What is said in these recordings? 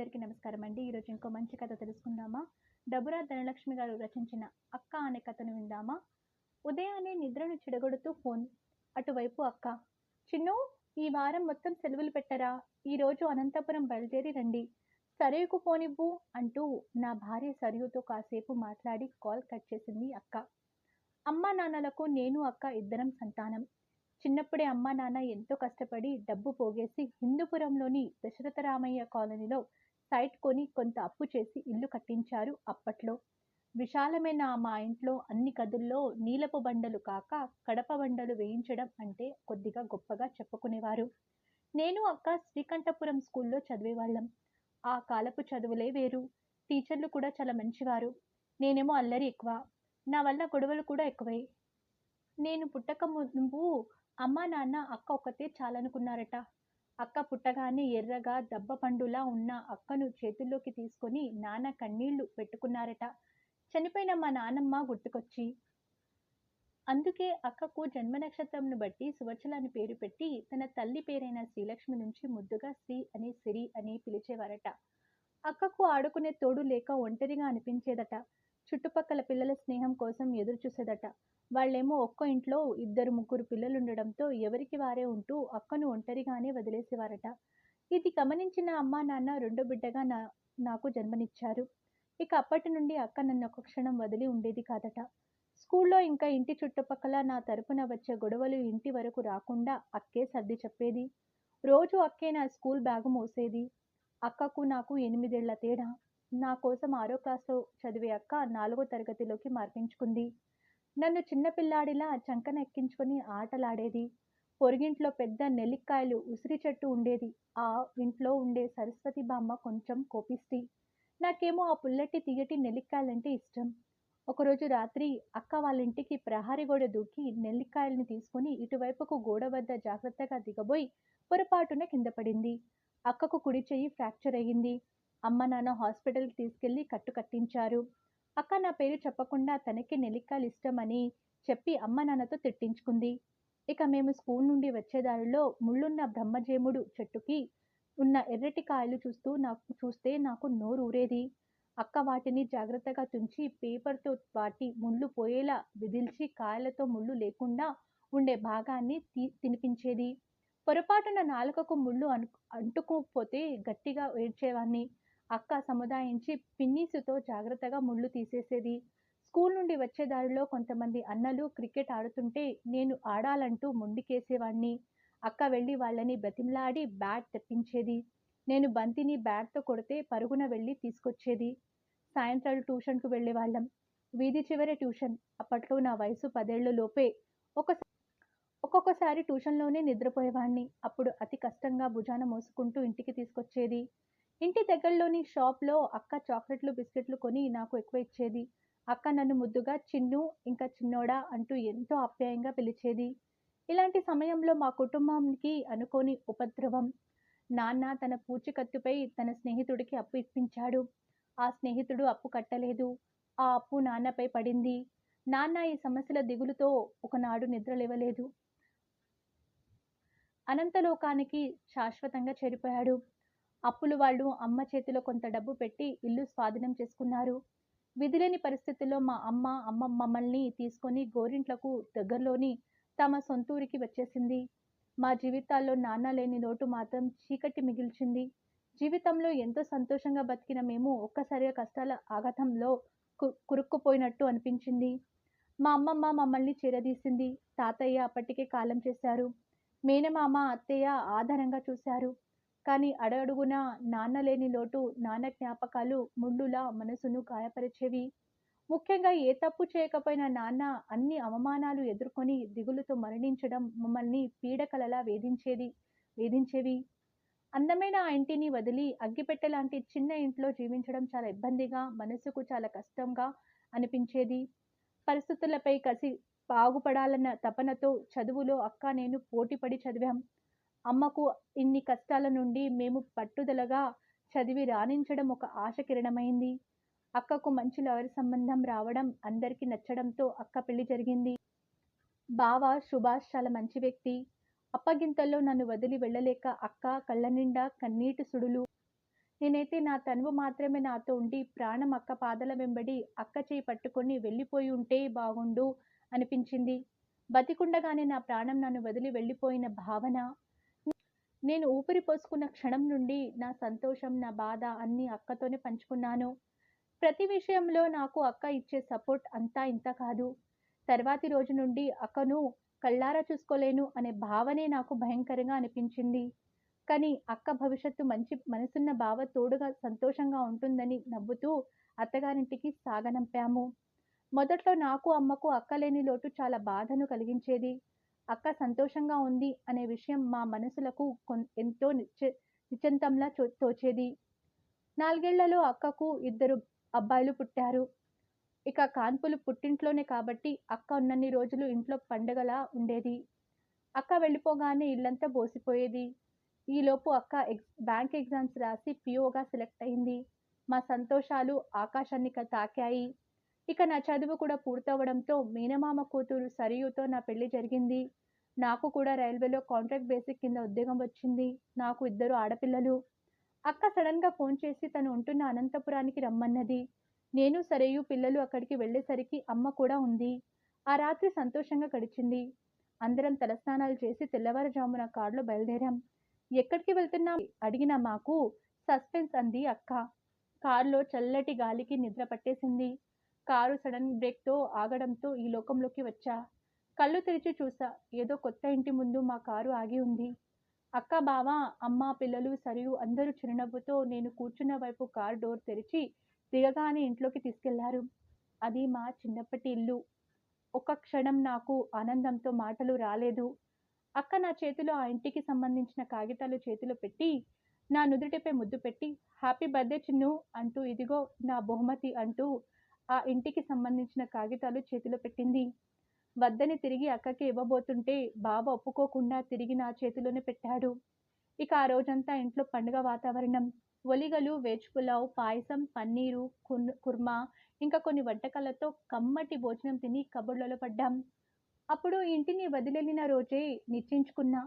అందరికీ నమస్కారం అండి. ఈరోజు ఇంకో మంచి కథ తెలుసుకుందామా? డబురా ధనలక్ష్మి గారు రచించిన 'అక్క' అనే కథను విందామా? ఉదయాన్నే నిద్రను చెడగొడుతూ ఫోన్. అటువైపు అక్క. చిన్నూ, ఈ వారం మొత్తం సెలవులు పెట్టరా? ఈరోజు అనంతపురం బయలుదేరి రండి. సరయుకు పోనివ్వు అంటూ నా భార్య సరయుతో కాసేపు మాట్లాడి కాల్ కట్ చేసింది అక్క. అమ్మా నాన్నలకు నేను అక్క ఇద్దరం సంతానం. చిన్నప్పుడే అమ్మా నాన్న ఎంతో కష్టపడి డబ్బు పోగేసి హిందూపురంలోని దశరథరామయ్య కాలనీలో సైట్ కొని కొంత అప్పు చేసి ఇల్లు కట్టించారు అప్పట్లో. విశాలమైన మా ఇంట్లో అన్ని గదుల్లో నీలపు బండలు కాక కడప బండలు వేయించడం అంటే కొద్దిగా గొప్పగా చెప్పుకునేవారు. నేను అక్క శ్రీకంఠపురం స్కూల్లో చదివేవాళ్ళం. ఆ కాలపు చదువులే వేరు. టీచర్లు కూడా చాలా మంచివారు. నేనేమో అల్లరి ఎక్కువ. నా వల్ల గొడవలు కూడా ఎక్కువే. నేను పుట్టక ముందు అమ్మా నాన్న అక్క ఒక్కతే చాలనుకున్నారట. అక్క పుట్టగానే ఎర్రగా దబ్బ పండులా ఉన్న అక్కను చేతుల్లోకి తీసుకొని నాన్న కన్నీళ్లు పెట్టుకున్నారట. చనిపోయిన మా నాన్నమ్మ గుర్తుకొచ్చి. అందుకే అక్కకు జన్మ నక్షత్రంను బట్టి సువచల అని పేరు పెట్టి తన తల్లి పేరైన శ్రీలక్ష్మి నుంచి ముద్దుగా శ్రీ అని సిరి అని పిలిచేవారట. అక్కకు ఆడుకునే తోడు లేక ఒంటరిగా అనిపించేదట. చుట్టుపక్కల పిల్లల స్నేహం కోసం ఎదురు చూసేదట. వాళ్ళేమో ఒక్కో ఇంట్లో ఇద్దరు ముగ్గురు పిల్లలుండడంతో ఎవరికి వారే ఉంటూ అక్కను ఒంటరిగానే వదిలేసేవారట. ఇది గమనించిన అమ్మా నాన్న రెండో బిడ్డగా నాకు జన్మనిచ్చారు. ఇక అప్పటి నుండి అక్క నన్ను ఒక క్షణం వదిలి ఉండేది కాదట. స్కూల్లో ఇంకా ఇంటి చుట్టుపక్కల నా తరపున వచ్చే గొడవలు ఇంటి వరకు రాకుండా అక్కే సర్ది చెప్పేది. రోజు అక్కే నా స్కూల్ బ్యాగు మోసేది. అక్కకు నాకు 8 ఏళ్ల తేడా. నా కోసం 6వ క్లాస్లో చదివే అక్క 4వ తరగతిలోకి మార్పించుకుంది. నన్ను చిన్నపిల్లాడిలా చంకన ఎక్కించుకొని ఆటలాడేది. పొరుగింట్లో పెద్ద నెల్లిక్కాయలు ఉసిరి చెట్టు ఉండేది. ఆ ఇంట్లో ఉండే సరస్వతి బామ్మ కొంచెం కోపిష్టి. నాకేమో ఆ పుల్లటి తియ్యటి నెల్లిక్కాయలంటే ఇష్టం. ఒకరోజు రాత్రి అక్క వాళ్ళింటికి ప్రహరీ గోడ దూకి నెల్లికాయల్ని తీసుకొని ఇటువైపుకు గోడ వద్ద జాగ్రత్తగా దిగబోయి పొరపాటున కింద పడింది. అక్కకు కుడి చెయ్యి ఫ్రాక్చర్ అయ్యింది. అమ్మ నాన్న హాస్పిటల్కి తీసుకెళ్లి కట్టు కట్టించారు. అక్క నా పేరు చెప్పకుండా తనకి నెల్లికాయలు ఇష్టమని చెప్పి అమ్మ నాన్నతో తిట్టించుకుంది. ఇక మేము స్కూల్ నుండి వచ్చేదారిలో ముళ్ళున్న బ్రహ్మజేముడు చెట్టుకి ఉన్న ఎర్రటి కాయలు చూస్తే నాకు నోరు ఊరేది. అక్క వాటిని జాగ్రత్తగా తుంచి పేపర్తో వాటి ముళ్ళు పోయేలా విదిల్చి కాయలతో ముళ్ళు లేకుండా ఉండే భాగాన్ని తినిపించేది. పొరపాటున నాలుకకు ముళ్ళు అంటుకుపోతే గట్టిగా ఏడ్చేవాణ్ణి. అక్క సముదాయించి పిన్నీసుతో జాగ్రత్తగా ముళ్ళు తీసేసేది. స్కూల్ నుండి వచ్చే దారిలో కొంతమంది అన్నలు క్రికెట్ ఆడుతుంటే నేను ఆడాలంటూ మొండికేసేవాణ్ణి. అక్క వెళ్ళి వాళ్ళని బతిమలాడి బ్యాట్ తెప్పించేది. నేను బంతిని బ్యాట్తో కొడితే పరుగున వెళ్ళి తీసుకొచ్చేది. సాయంత్రాలు ట్యూషన్కు వెళ్ళేవాళ్ళం. వీధి చివరే ట్యూషన్. అప్పట్లో నా వయసు 10 ఏళ్ల లోపే. ఒక్కొక్కసారి ట్యూషన్లోనే నిద్రపోయేవాణ్ణి. అప్పుడు అతి కష్టంగా భుజాన మోసుకుంటూ ఇంటికి తీసుకొచ్చేది. ఇంటి దగ్గరలోని షాప్లో అక్క చాక్లెట్లు బిస్కెట్లు కొని నాకు ఎక్కువ ఇచ్చేది. అక్క నన్ను ముద్దుగా చిన్ను, ఇంకా చిన్నోడా అంటూ ఎంతో ఆప్యాయంగా పిలిచేది. ఇలాంటి సమయంలో మా కుటుంబానికి అనుకోని ఉపద్రవం. నాన్న తన పూచికత్తుపై తన స్నేహితుడికి అప్పు ఇప్పించాడు. ఆ స్నేహితుడు అప్పు కట్టలేదు. ఆ అప్పు నాన్నపై పడింది. నాన్న ఈ సమస్యల దిగులుతో ఒకనాడు నిద్రలేవలేదు. అనంతలోకానికి శాశ్వతంగా చేరిపోయాడు. అప్పులు వాళ్ళు అమ్మ చేతిలో కొంత డబ్బు పెట్టి ఇల్లు స్వాధీనం చేసుకున్నారు. విధిలేని పరిస్థితుల్లో మా అమ్మ మమ్మల్ని తీసుకొని గోరింట్లకు దగ్గరలోని తమ సొంతూరికి వచ్చేసింది. మా జీవితాల్లో నాన్న లేని లోటు మాత్రం చీకటి మిగిల్చింది. జీవితంలో ఎంతో సంతోషంగా బతికిన మేము ఒక్కసారిగా కష్టాల ఆఘాతంలో కురుక్కుపోయినట్టు అనిపించింది. మా అమ్మమ్మ మమ్మల్ని చేరదీసింది. తాతయ్య అప్పటికే కాలం చేశారు. మేనమామ అత్తయ్య ఆధారంగా చూశారు. కానీ అడుగడుగునా నాన్న లేని లోటు, నాన్న జ్ఞాపకాలు ముళ్ళులా మనసును గాయపరిచేవి. ముఖ్యంగా ఏ తప్పు చేయకపోయినా నాన్న అన్ని అవమానాలు ఎదుర్కొని దిగులుతో మరణించడం మమ్మల్ని పీడకలలా వేధించేవి. అందమైన ఆ ఇంటిని వదిలి అగ్గిపెట్టెలాంటి చిన్న ఇంట్లో జీవించడం చాలా ఇబ్బందిగా, మనసుకు చాలా కష్టంగా అనిపించేది. పరిస్థితులపై కసి బాగుపడాలన్న తపనతో చదువులో అక్క నేను పోటీపడి చదివాం. అమ్మకు ఇన్ని కష్టాల నుండి మేము పట్టుదలగా చదివి రాణించడం ఒక ఆశ కిరణమైంది. అక్కకు మంచి లాయర్ సంబంధం రావడం అందరికీ నచ్చడంతో అక్క పెళ్లి జరిగింది. బావ సుభాష్ చాలా మంచి వ్యక్తి. అప్పగింతల్లో నన్ను వదిలి వెళ్ళలేక అక్క కళ్ళ నిండా కన్నీటి సుడులు. నేనైతే నా తనువు మాత్రమే నాతో ఉండి ప్రాణం అక్క పాదాల వెంబడి అక్క చేయి పట్టుకొని వెళ్ళిపోయి ఉంటే బాగుండు అనిపించింది. బతికుండగానే నా ప్రాణం నన్ను వదిలి వెళ్ళిపోయిన భావన. నేను ఊపిరి పోసుకున్న క్షణం నుండి నా సంతోషం, నా బాధ అన్నీ అక్కతోనే పంచుకున్నాను. ప్రతి విషయంలో నాకు అక్క ఇచ్చే సపోర్ట్ అంతా ఇంతా కాదు. తర్వాతి రోజు నుండి అక్కను కళ్ళారా చూసుకోలేను అనే భావనే నాకు భయంకరంగా అనిపించింది. కానీ అక్క భవిష్యత్తు మంచి మనసున్న బావ తోడుగా సంతోషంగా ఉంటుందని నవ్వుతూ అత్తగారింటికి సాగనంపాము. మొదట్లో నాకు, అమ్మకు అక్క లేని లోటు చాలా బాధను కలిగించేది. అక్క సంతోషంగా ఉంది అనే విషయం మా మనసులకు ఎంతో నిశ్చింతంలా తోచేది. 4 ఏళ్లలో అక్కకు 2 అబ్బాయిలు పుట్టారు. ఇక కాన్పులు పుట్టింట్లోనే కాబట్టి అక్క ఉన్నన్ని రోజులు ఇంట్లో పండుగలా ఉండేది. అక్క వెళ్ళిపోగానే ఇల్లంతా బోసిపోయేది. ఈలోపు అక్క బ్యాంక్ ఎగ్జామ్స్ రాసి పీఓగా సెలెక్ట్ అయింది. మా సంతోషాలు ఆకాశాన్ని తాకాయి. ఇక నా చదువు కూడా పూర్తవడంతో మేనమామ కూతురు సరియుతో నా పెళ్లి జరిగింది. నాకు కూడా రైల్వేలో కాంట్రాక్ట్ బేసిక్ కింద ఉద్యోగం వచ్చింది. నాకు 2 ఆడపిల్లలు. అక్క సడన్‌గా ఫోన్ చేసి తను ఉంటున్న అనంతపురానికి రమ్మన్నది. నేను, సరియు పిల్లలు అక్కడికి వెళ్ళేసరికి అమ్మ కూడా ఉంది. ఆ రాత్రి సంతోషంగా గడిచింది. అందరం తలస్నానాలు చేసి తెల్లవారుజామున కారులో బయలుదేరాం. ఎక్కడికి వెళ్తున్నాం అడిగిన మాకు సస్పెన్స్ అంది అక్క. కారులో చల్లటి గాలికి నిద్ర పట్టేసింది. కారు సడన్ బ్రేక్‌తో ఆగడంతో ఈ లోకంలోకి వచ్చా. కళ్ళు తెరిచి చూసా. ఏదో కొత్త ఇంటి ముందు మా కారు ఆగి ఉంది. అక్క, బావ, అమ్మ, పిల్లలు, సరియు అందరూ చిరునవ్వుతో నేను కూర్చున్న వైపు కారు డోర్ తెరిచి దిగగానే ఇంట్లోకి తీసుకెళ్లారు. అది మా చిన్నప్పటి ఇల్లు. ఒక్క క్షణం నాకు ఆనందంతో మాటలు రాలేదు. అక్క నా చేతిలో ఆ ఇంటికి సంబంధించిన కాగితాలు చేతిలో పెట్టి, నా నుదుటిపై ముద్దు పెట్టి, హ్యాపీ బర్త్‌డే చిన్నూ అంటూ ఇదిగో నా బహుమతి అంటూ ఆ ఇంటికి సంబంధించిన కాగితాలు చేతిలో పెట్టింది. వద్దని తిరిగి అక్కకి ఇవ్వబోతుంటే బావ ఒప్పుకోకుండా తిరిగి నా చేతిలోనే పెట్టాడు. ఇక ఆ రోజంతా ఇంట్లో పండుగ వాతావరణం. ఒలిగలు, వెజ్ పులావ్, పాయసం, పన్నీరు, కుర్మా ఇంకా కొన్ని వంటకాలతో కమ్మటి భోజనం తిని కబుర్లలో పడ్డాం. అప్పుడు ఇంటిని వదిలెళ్ళిన రోజే నిశ్చయించుకున్నా.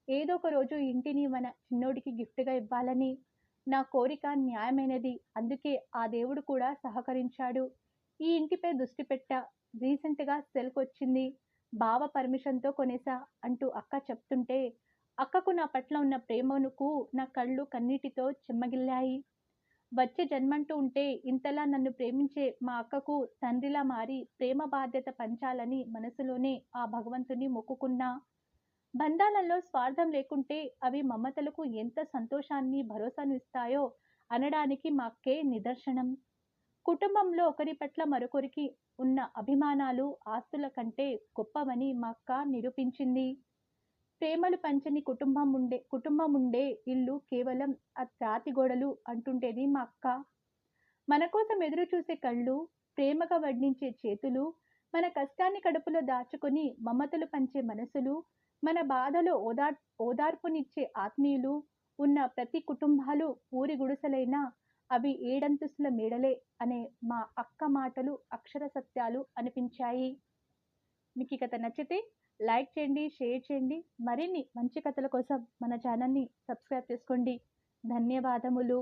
ఏదో ఒక రోజు ఈ ఇంటిని మన చిన్నోడికి గిఫ్ట్‌గా ఇవ్వాలని. నా కోరిక న్యాయమైనది. అందుకే ఆ దేవుడు కూడా సహకరించాడు. ఈ ఇంటిపై దృష్టి పెట్టా. రీసెంట్‌గా సెల్‌కొచ్చింది. బావ పర్మిషన్‌తో కొనేసా అంటూ అక్క చెప్తుంటే అక్కకు నా పట్ల ఉన్న ప్రేమకు నా కళ్ళు కన్నీటితో చెమ్మగిల్లాయి. వచ్చే జన్మంటూ ఉంటే ఇంతలా నన్ను ప్రేమించే మా అక్కకు తండ్రిలా మారి ప్రేమ బాధ్యత పంచాలని మనసులోనే ఆ భగవంతుని మొక్కుకున్నా. బంధాలలో స్వార్థం లేకుంటే అవి మమతలకు ఎంత సంతోషాన్ని, భరోసాను ఇస్తాయో అనడానికి మా అక్కే నిదర్శనం. కుటుంబంలో ఒకరి పట్ల మరొకరికి ఉన్న అభిమానాలు ఆస్తుల కంటే గొప్పవని మా అక్క నిరూపించింది. ప్రేమలు పంచని కుటుంబం ఉండే ఇల్లు కేవలం రాతి గోడలు అంటుంటేది మా అక్క. మన కోసం ఎదురు చూసే కళ్ళు, ప్రేమగా వడ్డించే చేతులు, మన కష్టాన్ని కడుపులో దాచుకొని మమతలు పంచే మనసులు, మన బాధలో ఓదార్పునిచ్చే ఆత్మీయులు ఉన్న ప్రతి కుటుంబాలు ఊరి గుడిసెలైనా అవి ఏడంతస్తుల మేడలే అనే మా అక్క మాటలు అక్షర సత్యాలు అనిపించాయి. మీకు ఈ కథ నచ్చితే లైక్ చేయండి, షేర్ చేయండి. మరిన్ని మంచి కథల కోసం మన ఛానల్‌ని సబ్స్క్రైబ్ చేసుకోండి. ధన్యవాదములు.